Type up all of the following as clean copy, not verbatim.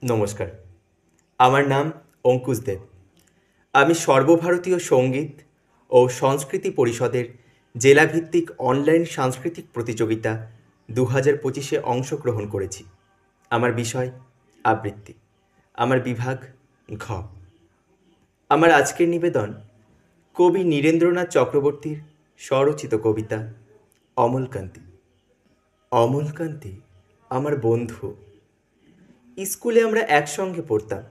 নমস্কার। আমার নাম অঙ্কুশ দেব। আমি সর্বভারতীয় সঙ্গীত ও সংস্কৃতি পরিষদের জেলাভিত্তিক অনলাইন সাংস্কৃতিক প্রতিযোগিতা 2025-এ অংশগ্রহণ করেছি। আমার বিষয় আবৃত্তি। আমার বিভাগ ঘ। আমার আজকের নিবেদন কবি নীরেন্দ্রনাথ চক্রবর্তীর স্বরচিত কবিতা অমলকান্তি। অমলকান্তি আমার বন্ধু। স্কুলে আমরা একসঙ্গে পড়তাম।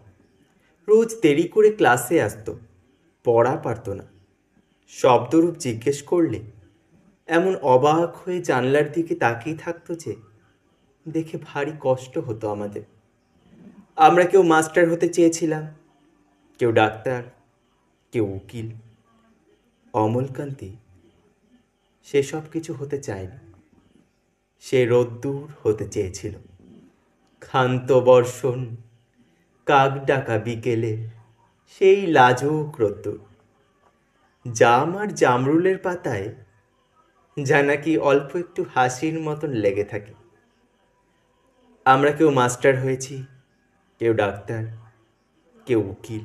রোজ দেরি করে ক্লাসে আসতো, পড়া পারত না। শব্দরূপ জিজ্ঞেস করলে এমন অবাক হয়ে জানলার দিকে তাকিয়ে থাকতো যে দেখে ভারী কষ্ট হতো আমাদের। আমরা কেউ মাস্টার হতে চেয়েছিলাম, কেউ ডাক্তার, কেউ উকিল। অমলকান্তি সেসব কিছু হতে চায়নি। সে রোদ্দুর হতে চেয়েছিল। ক্ষান্ত বর্ষণ, কাক ডাকা বিকেলে সেই লাজুক রোদ্দুর। জাম আর জামরুলের পাতায় যা নাকি অল্প একটু হাসির মতন লেগে থাকে। আমরা কেউ মাস্টার হয়েছি, কেউ ডাক্তার, কেউ উকিল।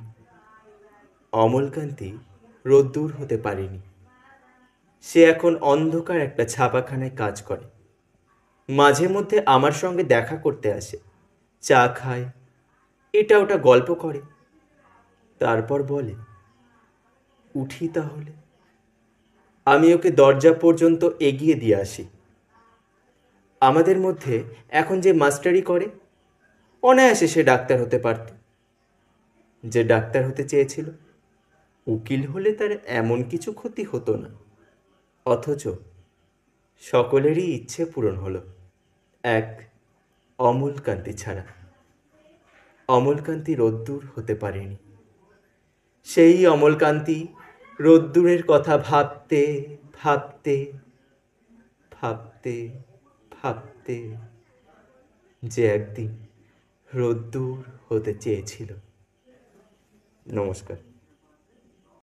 অমলকান্তি রোদ্দুর হতে পারেনি। সে এখন অন্ধকার একটা ছাপাখানায় কাজ করে। মাঝে মধ্যে আমার সঙ্গে দেখা করতে আসে, চা খায়, এটা ওটা গল্প করে। তারপর বলে, উঠি তাহলে। আমি ওকে দরজা পর্যন্ত এগিয়ে দিয়ে আসি। আমাদের মধ্যে এখন যে মাস্টারি করে, অনায়াসে সে ডাক্তার হতে পারত। যে ডাক্তার হতে চেয়েছিল, উকিল হলে তার এমন কিছু ক্ষতি হতো না। অথচ সকলেরই ইচ্ছে পূরণ হলো, এক অমলকান্তি ছাড়া। অমলকান্তি রোদ্দুর হতে পারেনি। সেই অমলকান্তি রোদ্দুরের কথা ভাবতে ভাবতে ভাবতে ভাবতে যে একদিন রোদ্দুর হতে চেয়েছিল। নমস্কার।